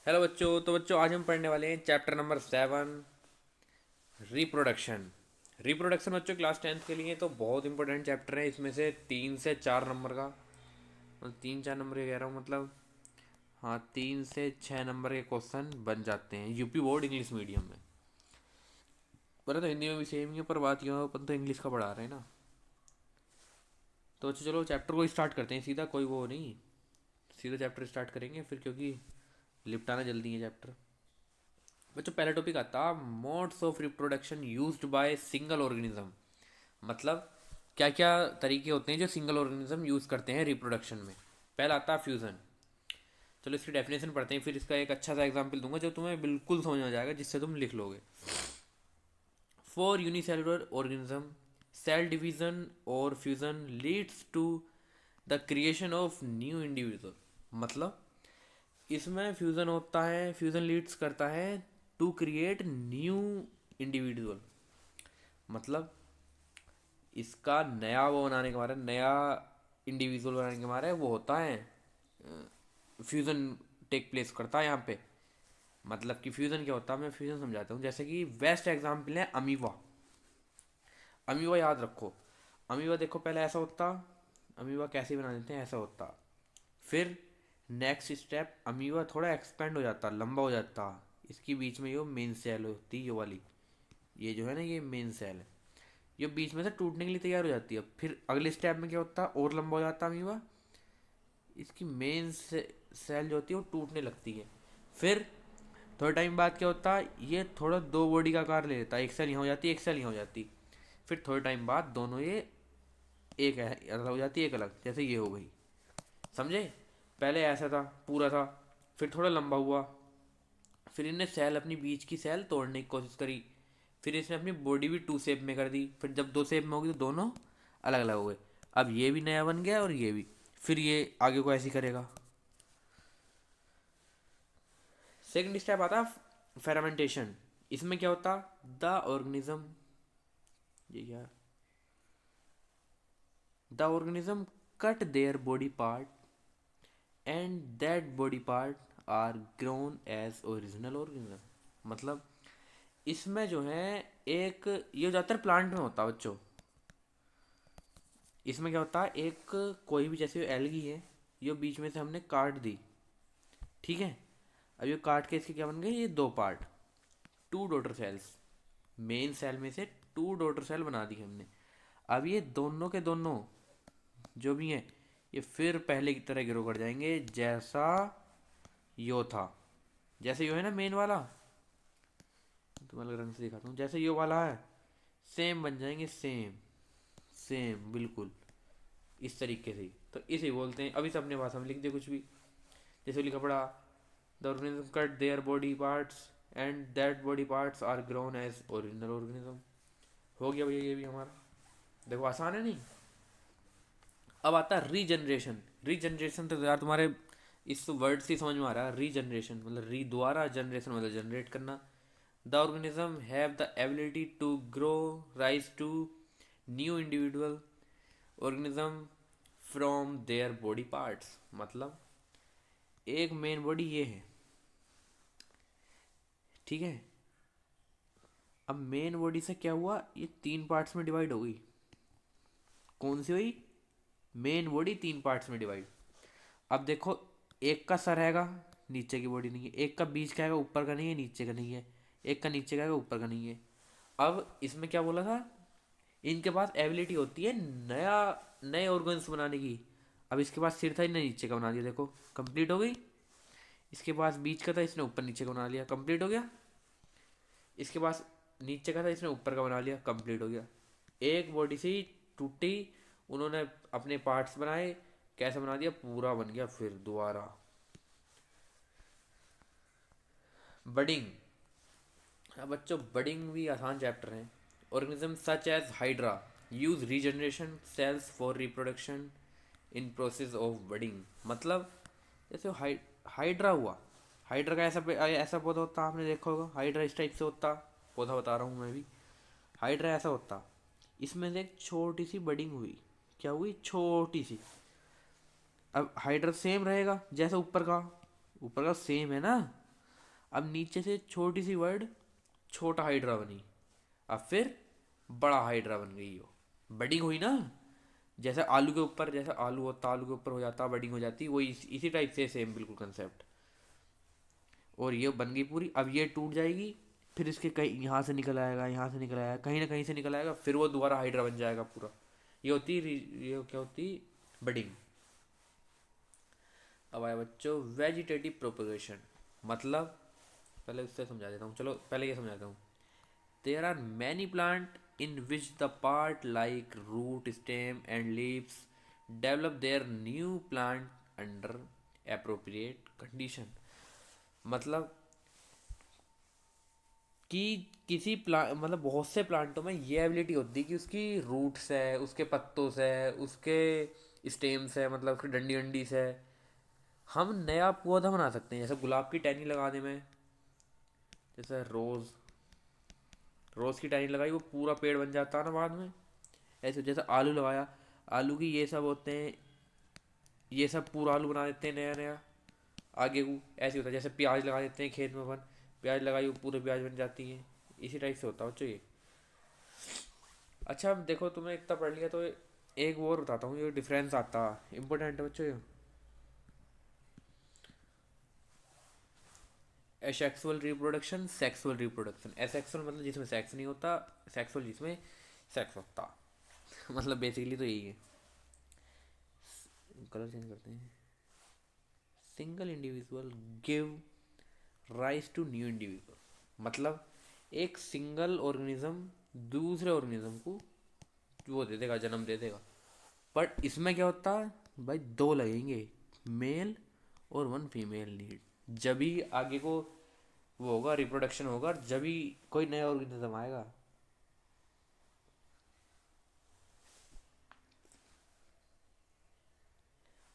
Hello बच्चों। तो बच्चों आज हम पढ़ने वाले हैं चैप्टर नंबर 7, रिप्रोडक्शन। रिप्रोडक्शन बच्चों क्लास 10th के लिए तो बहुत इंपॉर्टेंट चैप्टर है। इसमें से 3 से 4 नंबर का, 3-4 नंबर कह रहा हूँ मतलब, हाँ 3 से 6 नंबर के क्वेश्चन बन जाते हैं यूपी बोर्ड इंग्लिश मीडियम में। पर तो हिंदी में भी सेम ही है, पर बात यह अपन तो इंग्लिश का पढ़ा रहे हैं ना। तो अच्छा चलो चैप्टर को स्टार्ट करते हैं सीधा, कोई वो नहीं, सीधा चैप्टर स्टार्ट करेंगे फिर, क्योंकि लिपटाना जल्दी है चैप्टर। बच्चों पहला टॉपिक आता modes of reproduction used by single organism. मतलब क्या क्या तरीके होते हैं जो सिंगल ऑर्गेनिज्म यूज़ करते हैं रिप्रोडक्शन में। पहला आता है फ्यूज़न। चलो इसकी डेफिनेशन पढ़ते हैं, फिर इसका एक अच्छा सा एग्जांपल दूंगा जो तुम्हें बिल्कुल समझ में आ जाएगा, जिससे तुम लिख लोगे। For unicellular organism, cell division और fusion leads to the creation of new individual. मतलब इसमें फ्यूज़न होता है, फ्यूज़न लीड्स करता है टू क्रिएट न्यू इंडिविजुअल। मतलब इसका नया वो बनाने के मारे, नया इंडिविजुअल बनाने के मारे वो होता है, फ्यूज़न टेक प्लेस करता है यहाँ पे। मतलब कि फ्यूज़न क्या होता है, मैं फ्यूज़न समझाता हूँ। जैसे कि बेस्ट एग्जाम्पल है अमीबा। अमीबा याद रखो। अमीबा देखो पहले ऐसा होता, अमीबा कैसे बना देते हैं, ऐसा होता। फिर नेक्स्ट स्टेप अमीबा थोड़ा एक्सपेंड हो जाता, लंबा हो जाता। इसके बीच में ये मेन सेल होती है, ये वाली, ये जो है ना ये मेन सेल है। ये बीच में से टूटने के लिए तैयार हो जाती है। फिर अगले स्टेप में क्या होता है, और लंबा हो जाता है अमीबा। इसकी मेन सेल जो होती है वो टूटने लगती है। फिर थोड़ा टाइम बाद क्या होता है, ये थोड़ा दो बॉडी का आकार ले लेता है। एक सेल यहाँ हो जाती है, एक सेल यहाँ हो जाती। फिर थोड़े टाइम बाद दोनों ये एक अलग हो जाती है, एक अलग, जैसे ये हो गई। समझे? पहले ऐसा था, पूरा था, फिर थोड़ा लंबा हुआ। फिर इनने सेल, अपनी बीच की सेल तोड़ने की कोशिश करी। फिर इसने अपनी बॉडी भी टू शेप में कर दी। फिर जब दो शेप में होगी तो दोनों अलग अलग हो गए। अब ये भी नया बन गया और ये भी। फिर ये आगे को ऐसे ही करेगा। सेकंड स्टेप आता फेरामेंटेशन। इसमें क्या होता, द ऑर्गेनिज्म, ये क्या, the organism cut their body part and that body part are grown as original organism. मतलब इसमें जो है एक, ये ज़्यादातर प्लांट में होता है बच्चों। इसमें क्या होता है, एक कोई भी जैसे एलगी है, ये बीच में से हमने काट दी, ठीक है। अब ये काट के इसके क्या बन गए, ये दो part, two daughter cells. Main cell में से टू डॉटर सेल बना दी हमने। अब ये दोनों के दोनों जो भी हैं, ये फिर पहले की तरह ग्रो कर जाएंगे जैसा यो था। जैसे यो है ना मेन वाला, तो अलग रंग से दिखाता हूँ, जैसे यो वाला है सेम बन जाएंगे, सेम सेम बिल्कुल इस तरीके से ही। तो इसे बोलते हैं, अभी से अपने भाषा में लिख दे कुछ भी। जैसे लिखा पड़ा, the organism cut their body parts and that body parts are grown as original organism. हो गया भैया ये भी हमारा। देखो आसान है नहीं। अब आता है रीजनरेशन। रीजनरेशन तो यार तुम्हारे इस वर्ड से समझ में आ रहा है। रीजनरेशन मतलब री द्वारा, जनरेशन मतलब जनरेट करना। The organism have the ability to grow, rise to new individual organism from their body parts. मतलब एक मेन बॉडी ये है, ठीक है। अब मेन बॉडी से क्या हुआ, ये 3 पार्ट्स में डिवाइड हो गई। कौन सी हुई, मेन बॉडी 3 पार्ट्स में डिवाइड। अब देखो, एक का सर हैगा, नीचे की बॉडी नहीं है। एक का बीच का हैगा, ऊपर का नहीं है, नीचे का नहीं है। एक का नीचे का हैगा, ऊपर का नहीं है। अब इसमें क्या बोला था, इनके पास एबिलिटी होती है नया, नए ऑर्गन्स बनाने की। अब इसके पास सिर था, इन्हें नीचे का बना दिया, देखो कंप्लीट हो गई। इसके पास बीच का था, इसने ऊपर नीचे का बना लिया, कंप्लीट हो गया। इसके पास नीचे का था, इसने ऊपर का बना लिया, कंप्लीट हो गया। एक बॉडी से ही टूटी, उन्होंने अपने पार्ट्स बनाए, कैसे बना दिया, पूरा बन गया फिर दोबारा। बडिंग। हाँ बच्चों, बडिंग भी आसान चैप्टर है। Organism such as hydra use regeneration cells for reproduction in process of budding. मतलब जैसे हाइड्रा हुआ, हाइड्रा का ऐसा ऐसा पौधा होता, आपने देखा होगा हाइड्रा इस टाइप से होता। पौधा बता रहा हूँ मैं भी। हाइड्रा ऐसा होता, इसमें से एक छोटी सी बडिंग हुई। क्या हुई, छोटी सी। अब हाइड्रा सेम रहेगा जैसा ऊपर का, ऊपर का सेम है ना। अब नीचे से छोटी सी वर्ड छोटा हाइड्रा बनी, अब फिर बड़ा हाइड्रा बन गई, हो बड़ी हुई ना। जैसे आलू के ऊपर, जैसे आलू होता आलू के ऊपर हो जाता बड़ी हो जाती, वही इसी टाइप से सेम बिल्कुल कंसेप्ट। और ये बन गई पूरी, अब ये टूट जाएगी, फिर इसके कहीं यहाँ से निकल आएगा, यहाँ से निकल आएगा, कहीं ना कहीं से निकल आएगा, फिर वो दोबारा हाइड्रा बन जाएगा पूरा। ये होती ये क्या होती, बडिंग। अब आया बच्चों वेजिटेटिव प्रोपगेशन। मतलब पहले उससे समझा देता हूँ, चलो पहले ये समझाता हूँ। There are many plant in which the part like root stem and leaves develop their new plant under appropriate condition. मतलब कि किसी प्लांट, मतलब बहुत से प्लांटों में ये एबिलिटी होती है कि उसकी रूट्स है, उसके पत्तों से, उसके स्टेम्स है, मतलब उसकी डंडी डंडी से हम नया पौधा बना सकते हैं। जैसे गुलाब की टहनी लगाने में, जैसे रोज़ की टहनी लगाई वो पूरा पेड़ बन जाता है ना बाद में। ऐसे जैसे आलू लगाया, आलू की ये सब होते हैं, ये सब पूरा आलू बना देते हैं नया नया आगे को। ऐसे होता है जैसे प्याज लगा देते हैं खेत में अपन, प्याज लगाई वो पूरे प्याज बन जाती हैं। इसी टाइप से होता है बच्चों ये। अच्छा अब देखो, तुमने इतना पढ़ लिया तो एक और बताता हूँ, ये डिफरेंस आता है इंपॉर्टेंट है बच्चों ये। Asexual reproduction, sexual reproduction. Asexual मतलब जिसमें सेक्स नहीं होता, सेक्सुअल जिसमें सेक्स होता। मतलब बेसिकली तो यही है। कलर चेंज करते हैं। Single individual give rise to new individual. मतलब एक सिंगल ऑर्गेनिज्म दूसरे ऑर्गेनिज्म को वो दे देगा, जन्म दे देगा। बट इसमें क्या होता है भाई, दो लगेंगे, मेल और वन फीमेल नीड, जब ही आगे को वो होगा, रिप्रोडक्शन होगा, जब ही कोई नया ऑर्गेनिज्म आएगा।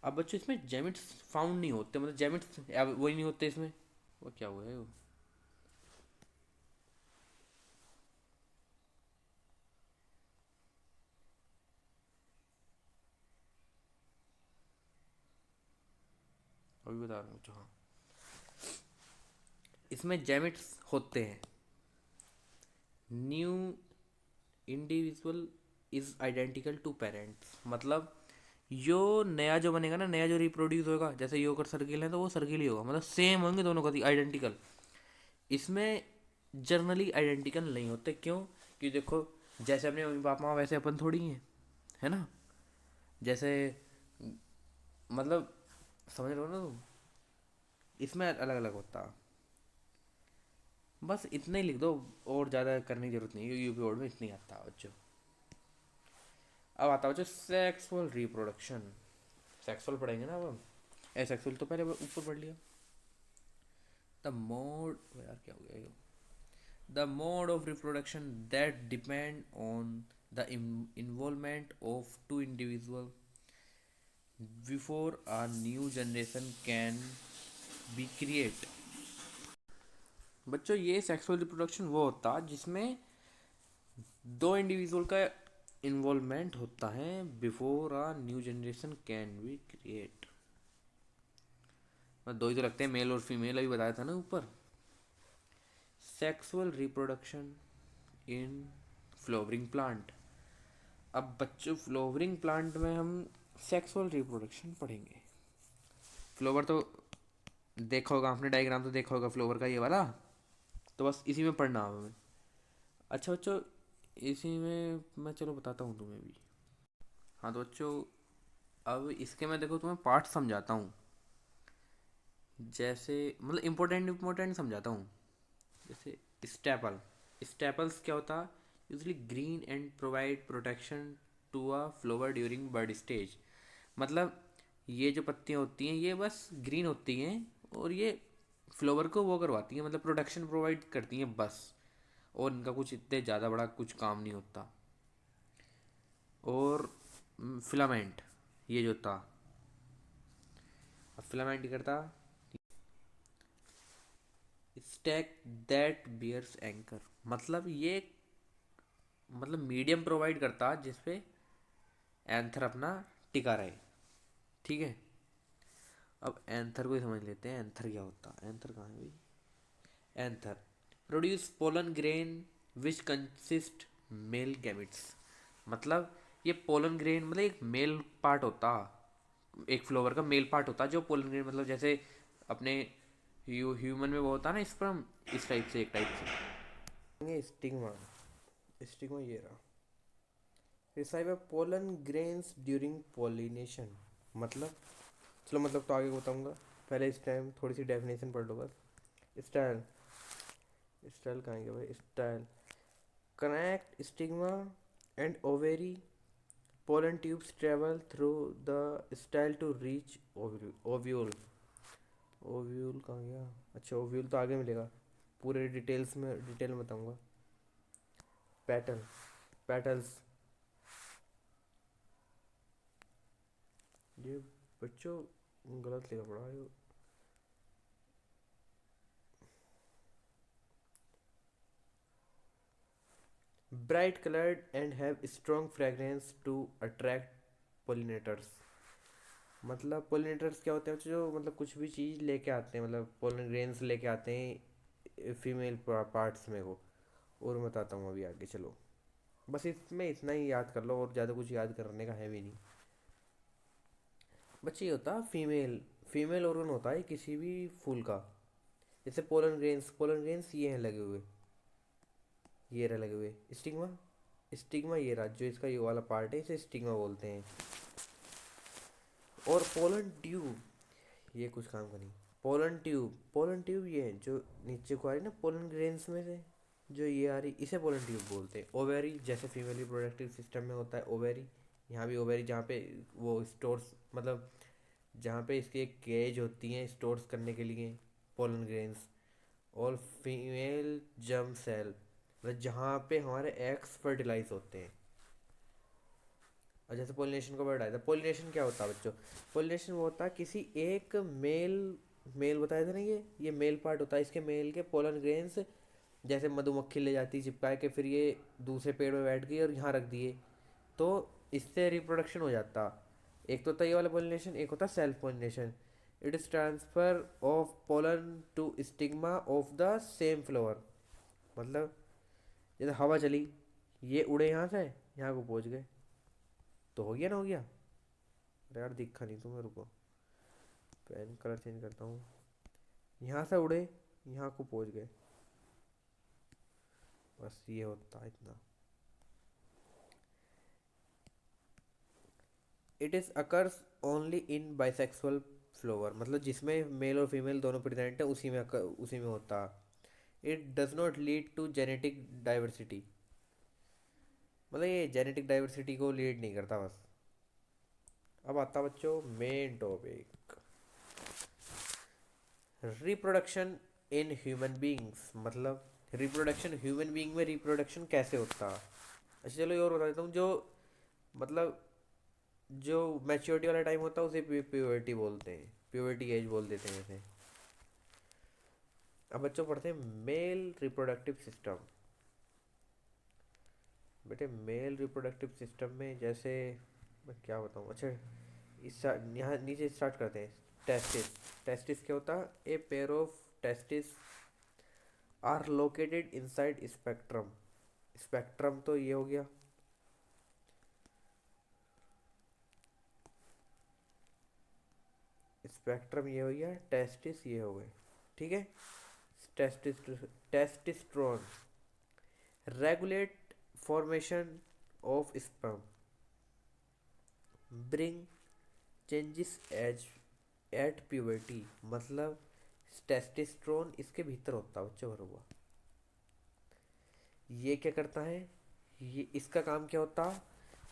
अब बच्चों इसमें जेमिट्स फाउंड नहीं होते, मतलब जेमिट्स वही नहीं होते इसमें। वो क्या हुआ है वो, अभी बता रहा हूँ। हाँ, इसमें जेमिट्स होते हैं। New individual is identical to parents. मतलब यो नया जो बनेगा ना, नया जो रिप्रोड्यूस होगा, जैसे यो अगर सर्किल है तो वो सर्किल ही होगा, मतलब सेम होंगे दोनों का आइडेंटिकल। इसमें जर्नली आइडेंटिकल नहीं होते, क्यों? क्योंकि देखो, जैसे अपने मम्मी पापा वैसे अपन थोड़ी हैं, है ना। जैसे मतलब समझ रहे हो ना तुम, इसमें अलग अलग होता। बस इतना ही लिख दो, और ज़्यादा करने की जरूरत नहीं है, यूपी बोर्ड में इतना ही आता है बच्चों। अब आता है बच्चों सेक्सुअल रिप्रोडक्शन। सेक्सुअल पढ़ेंगे ना अब हम। एसेक्सुअल तो पहले ऊपर पढ़ लिया। द मोड, यार क्या हो गया ये, the mode of reproduction that depend on the involvement of two individuals before a new generation can be create। बच्चों ये सेक्सुअल रिप्रोडक्शन वो होता है जिसमें दो इंडिविजुअल का इन्वॉल्वमेंट होता है before a new generation can be create. दो ही तो लगते हैं, मेल और फीमेल, अभी बताया था ना ऊपर। Sexual reproduction in flowering plant. अब बच्चों फ्लोवरिंग प्लांट में हम सेक्सुअल रिप्रोडक्शन पढ़ेंगे। फ्लोवर तो देखा होगा आपने, डायग्राम तो देखा होगा फ्लोवर का ये वाला, तो बस इसी में पढ़ना है हमें। अच्छा बच्चों, इसी में मैं चलो बताता हूँ तुम्हें भी। हाँ तो बच्चों, अब इसके मैं देखो तुम्हें पार्ट समझाता हूँ। जैसे मतलब इम्पोर्टेंट इम्पोर्टेंट समझाता हूँ। जैसे स्टेपल। स्टेपल्स क्या होता है? Usually green and provide protection to a flower during bud stage. मतलब ये जो पत्तियाँ होती हैं ये बस ग्रीन होती हैं, और ये फ्लावर को वो करवाती हैं, मतलब प्रोटेक्शन प्रोवाइड करती हैं बस। और इनका कुछ इतने ज़्यादा बड़ा कुछ काम नहीं होता। और फिलामेंट ये जो था, अब फिलामेंट करता स्टैक दैट बियर्स एंकर। मतलब ये मतलब मीडियम प्रोवाइड करता है जिसपे एंथर अपना टिका रहे। ठीक है, अब एंथर को ही समझ लेते हैं, एंथर क्या होता है। एंथर कहाँ है भाई, anther produce pollen grain which consist male gametes. मतलब ये पोलन ग्रेन मतलब एक मेल पार्ट होता, एक फ्लावर का मेल पार्ट होता जो पोलन ग्रेन, मतलब जैसे अपने ह्यूमन में वो होता है ना स्पर्म, इस टाइप से, एक टाइप से। स्टिग्मा, स्टिग्मा ये रहा। रिसाइव पोलन ग्रेन्स ड्यूरिंग पोलिनेशन, मतलब चलो मतलब तो आगे बताऊंगा, पहले इस टाइम थोड़ी सी डेफिनेशन पढ़ लो बस। स्टाइल, स्टाइल कहाँ गया भाई, style connect stigma and ovary, pollen tubes travel through the style to reach ovule. Ovule कहाँ गया, अच्छा ओव्यूल तो आगे मिलेगा, पूरे डिटेल में बताऊंगा। पैटर्न, पेटल्स, ये बच्चों गलत लिखा पड़ा है। Bright coloured and have strong fragrance to attract pollinators. मतलब पोलिनेटर्स क्या होते हैं बच्चों, जो मतलब कुछ भी चीज़ लेके आते हैं, मतलब पोलन ग्रेन्स लेके आते हैं फीमेल पार्ट्स में वो। और मैं बताता हूँ अभी आगे, चलो बस इसमें इतना ही याद कर लो, और ज़्यादा कुछ याद करने का है भी नहीं बच्चे। ये होता फीमेल, फीमेल ऑर्गन होता है किसी भी फूल का। जैसे पोलन ग्रेन्स, पोलन ग्रेन्स ये हैं लगे हुए, ये रहा लगे हुए। स्टिग्मा, स्टिग्मा ये रहा, जो इसका ये वाला पार्ट है इसे स्टिग्मा बोलते हैं। और पोलन ट्यूब, ये कुछ काम का नहीं। पोलन ट्यूब, पोलन ट्यूब ये है जो नीचे को आ रही ना पोलन ग्रेन्स में से, जो ये आ रही इसे पोलन ट्यूब बोलते हैं। ओवेरी, जैसे फीमेल रिप्रोडक्टिव सिस्टम में होता है ओवेरी, यहाँ भी ओवेरी, जहाँ पे वो स्टोर्स, मतलब जहाँ पे इसकी एक केज होती है स्टोर्स करने के लिए पोलन ग्रेन्स। और फीमेल जर्म सेल, मतलब जहाँ पे हमारे एग्स फर्टिलाइज होते हैं। और जैसे पोलिनेशन का वर्ड आया था, पोलिनेशन क्या होता है बच्चों, पोलिनेशन वो होता है किसी एक मेल, मेल बताया था ना, ये मेल पार्ट होता है इसके, मेल के पोलन ग्रेन्स, जैसे मधुमक्खी ले जाती है चिपका के, फिर ये दूसरे पेड़ में बैठ गई और यहाँ रख दिए, तो इससे रिप्रोडक्शन हो जाता। एक तो होता है ये वाला पोलिनेशन, एक होता है self pollination. It is transfer of pollen to stigma of the same flower. मतलब जैसे हवा चली, ये उड़े यहाँ से यहाँ को पहुँच गए, तो हो गया ना, हो गया। अरे यार दिखा नहीं तुम्हें, रुको पेन कलर चेंज करता हूँ। यहाँ से उड़े यहाँ को पहुँच गए, बस ये होता है इतना। It is occurs only in bisexual flower, मतलब जिसमें मेल और फीमेल दोनों प्रेजेंट है उसी में उसी में होता। It does not lead to genetic diversity, मतलब ये जेनेटिक डाइवर्सिटी को लीड नहीं करता बस। अब आता बच्चों main topic, reproduction in human beings. मतलब रिप्रोडक्शन ह्यूमन बींग में रिप्रोडक्शन कैसे होता। अच्छा चलो ये और बता देता हूँ, जो मतलब जो मैच्योरिटी वाला टाइम होता है उसे प्यूबर्टी बोलते हैं, प्यूबर्टी एज बोल देते हैं जैसे। अब बच्चों पढ़ते हैं मेल रिप्रोडक्टिव सिस्टम। बेटे मेल रिप्रोडक्टिव सिस्टम में जैसे मैं क्या बताऊँ, अच्छा इस यहाँ नीचे स्टार्ट करते हैं। टेस्टिस, टेस्टिस क्या होता है, a pair of testis are located inside spectrum. Spectrum तो ये हो गया, स्पेक्ट्रम ये हो गया, टेस्टिस ये हो गए, ठीक है। Testis, testosterone regulate formation of sperm, bring changes age at puberty. मतलब टेस्टिस्ट्रोन इसके भीतर होता है बच्चों भरा हुआ। ये क्या करता है, ये इसका काम क्या होता,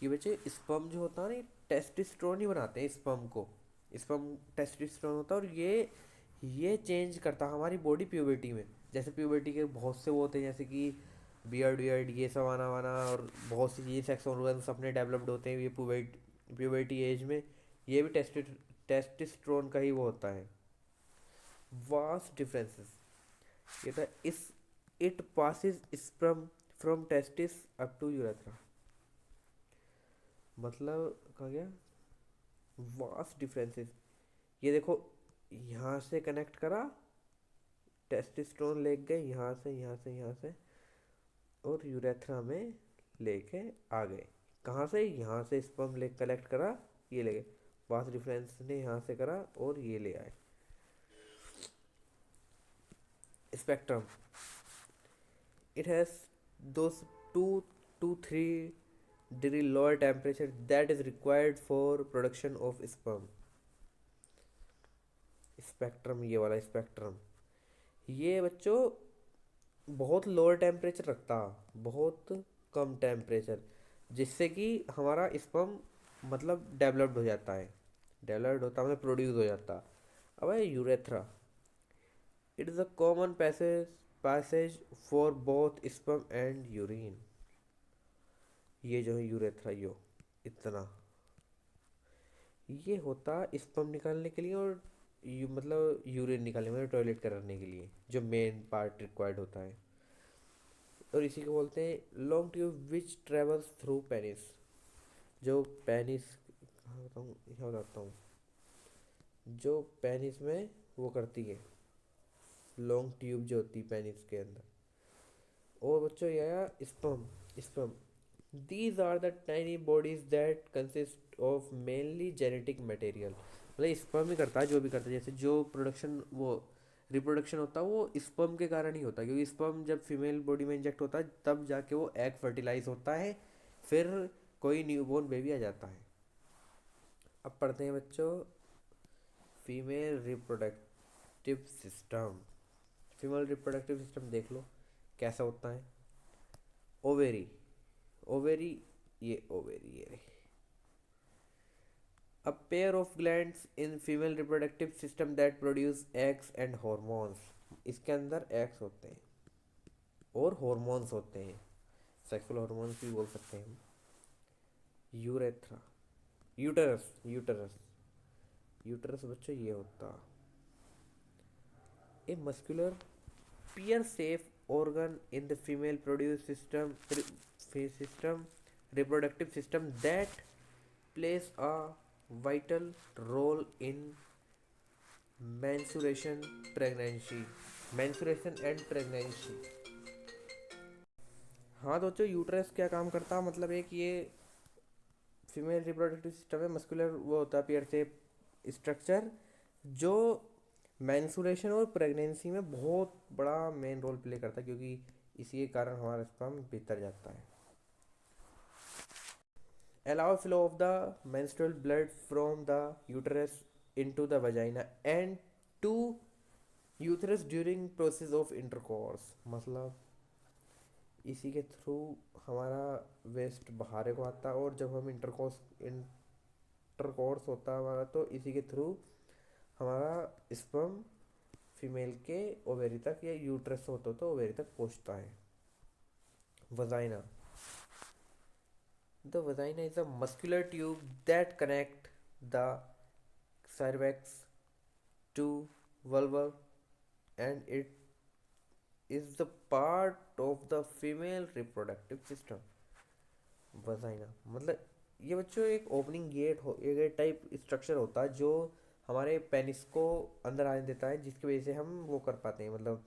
ये बच्चे स्पर्म जो होता है ना, टेस्टिस्ट्रोन ही बनाते हैं स्पर्म को। स्पर्म टेस्टिस्ट्रोन होता है, और ये चेंज करता है हमारी बॉडी प्यूबर्टी में। जैसे प्यूबर्टी के बहुत से वो होते हैं, जैसे कि बियर्ड वियर्ड ये सब आना वाना, और बहुत सी चीज़ें सेक्स ऑर्गन्स अपने डेवलप्ड होते हैं ये प्यूबर्टी एज में। ये भी टेस्टिस्ट्रोन का ही वो होता है। वास्ट डिफरेंसेस, ये था इस, it passes sperm from testis up to urethra. मतलब कहा गया वास्ट डिफरेंसेस, ये देखो यहाँ से कनेक्ट करा टेस्टोस्टेरोन ले गए यहाँ से यहाँ से यहाँ से, और यूरेथ्रा में लेके आ गए। कहाँ से? यहाँ से स्पर्म ले कलेक्ट करा, ये ले गए, वास डिफरेंस ने यहाँ से करा और ये ले आए। Spectrum, it has those 2 to 3 degree lower temperature that is required for production of sperm। Spectrum, ये वाला स्पेक्ट्रम, ये बच्चों बहुत लोअर टेम्परेचर रखता, बहुत कम टेम्परेचर, जिससे कि हमारा स्पर्म मतलब डेवलप्ड हो जाता है, डेवलप्ड होता मतलब प्रोड्यूस हो जाता। अब है urethra, it is a common passage for both sperm and urine. ये जो है यूरेथ्रा, यो इतना ये होता स्पर्म निकालने के लिए और मतलब यूरिन निकालने में, टॉयलेट करने के लिए जो मेन पार्ट रिक्वायर्ड होता है। और इसी को बोलते हैं long tube which travels through penis. जो पेनिस, कहाँ बताऊँ, यहाँ बताता हूँ, जो पेनिस में वो करती है, लॉन्ग ट्यूब जो होती है पेनिस के अंदर। और बच्चों ये आया sperm. Sperm, these are the tiny bodies that consist of mainly genetic material। मतलब स्पर्म ही करता है जो भी करता है, जैसे जो प्रोडक्शन वो रिप्रोडक्शन होता है वो स्पर्म के कारण ही होता है, क्योंकि स्पर्म जब फीमेल बॉडी में इंजेक्ट होता है तब जाके वो एग फर्टिलाइज होता है, फिर कोई न्यूबॉर्न बेबी आ जाता है। अब पढ़ते हैं बच्चों female reproductive system. Female reproductive system देख लो कैसा होता है। ओवेरी, ओवेरी, ये ओवेरी, ये रही। A pair of glands in female reproductive system that produce eggs and hormones। इसके अंदर एग्स होते हैं और हॉर्मोन्स होते हैं, सेक्सुअल हॉर्मोन्स भी बोल सकते हैं हम। यूरेथ्रा, यूटरस, यूटरस, यूटरस बच्चों ये होता a muscular pear safe organ in the female produce system reproductive system that plays a vital role in menstruation pregnancy, menstruation and pregnancy। हाँ तो बच्चों यूट्रस क्या काम करता है, मतलब एक ये फीमेल रिप्रोडक्टिव सिस्टम है, मस्कुलर वो होता है पेयर से स्ट्रक्चर, जो मैंसुरेशन और प्रेगनेंसी में बहुत बड़ा मेन रोल प्ले करता है, क्योंकि इसी के कारण हमारा स्पर्म भीतर जाता है। Allow flow of the menstrual blood from the uterus into the vagina and to uterus during process of intercourse. मतलब इसी के थ्रू हमारा वेस्ट बाहर को आता है, और जब हम इंटरकोर्स होता है हमारा, तो इसी के थ्रू हमारा स्पर्म फीमेल के ओवेरी तक या यूट्रस होता तो ओवेरी तक पहुंचता है। Vagina, the vagina is a muscular tube that connect the cervix to vulva and it is the part of the female reproductive system। Vagina मतलब ये बच्चों एक ओपनिंग गेट हो, एक गेट टाइप स्ट्रक्चर होता है जो हमारे पेनिस को अंदर आने देता है, जिसकी वजह से हम वो कर पाते हैं, मतलब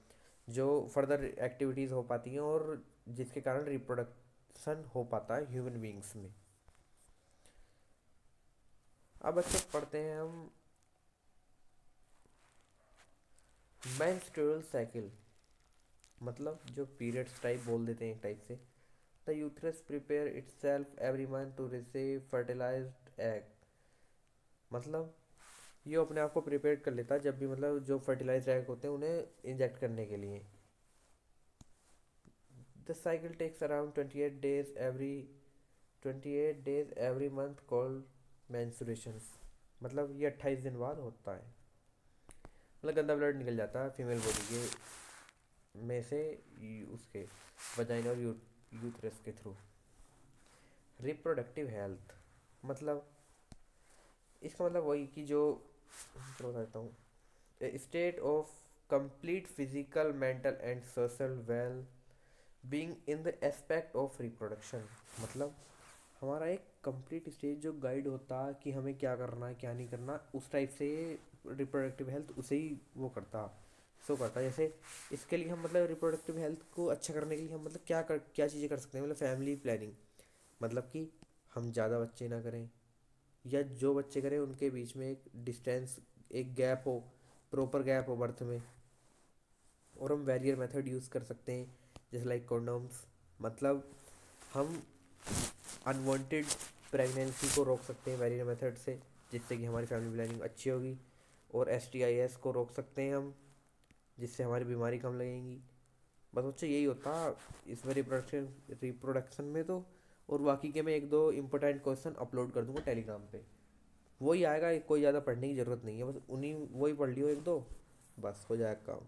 जो फर्दर एक्टिविटीज़ हो पाती हैं और जिसके कारण रिप्रोडक्शन हो पाता है ह्यूमन बींग्स में। अब बच्चों पढ़ते हैं हम मेंस्ट्रुअल साइकिल, मतलब जो पीरियड्स टाइप बोल देते हैं एक टाइप से। The uterus prepare itself every month to receive fertilized egg. मतलब ये अपने आप को प्रिपेयर कर लेता है जब भी मतलब जो फर्टिलाइज्ड एग होते हैं उन्हें इंजेक्ट करने के लिए। The cycle takes around 28 days every month called menstruations. मतलब ये 28 दिन बाद होता है, मतलब गंदा ब्लड निकल जाता है फीमेल बॉडी के में से उसके वजाइना और यूथरस के थ्रू। रिप्रोडक्टिव हेल्थ, मतलब इसका मतलब वही कि जो बताता हूँ, state of complete physical mental and social well being in the aspect of reproduction. मतलब हमारा एक कंप्लीट स्टेज जो गाइड होता है कि हमें क्या करना है क्या नहीं करना, उस टाइप से रिप्रोडक्टिव हेल्थ उसे ही वो करता, शो करता है। जैसे इसके लिए हम मतलब रिप्रोडक्टिव हेल्थ को अच्छा करने के लिए हम मतलब क्या चीज़ें कर सकते हैं, मतलब फैमिली प्लानिंग, मतलब कि हम ज़्यादा बच्चे ना करें, या जो बच्चे करें उनके बीच में एक डिस्टेंस, एक गैप हो, प्रॉपर गैप हो बर्थ में। और हम बैरियर मेथड यूज़ कर सकते हैं, जैसे लाइक कॉन्डोम्स, मतलब हम अनवांटेड प्रेगनेंसी को रोक सकते हैं बैरियर मेथड से, जिससे कि हमारी फैमिली प्लानिंग अच्छी होगी। और STIs को रोक सकते हैं हम, जिससे हमारी बीमारी कम लगेंगी। बस बच्चों यही होता इसमें रिप्रोडक्शन में तो। और बाकी के मैं एक दो इम्पोर्टेंट क्वेश्चन अपलोड कर दूंगा टेलीग्राम पे, वही आएगा, कोई ज़्यादा पढ़ने की ज़रूरत नहीं है, बस उन्हीं वही पढ़ लियो एक दो, बस हो जाएगा काम।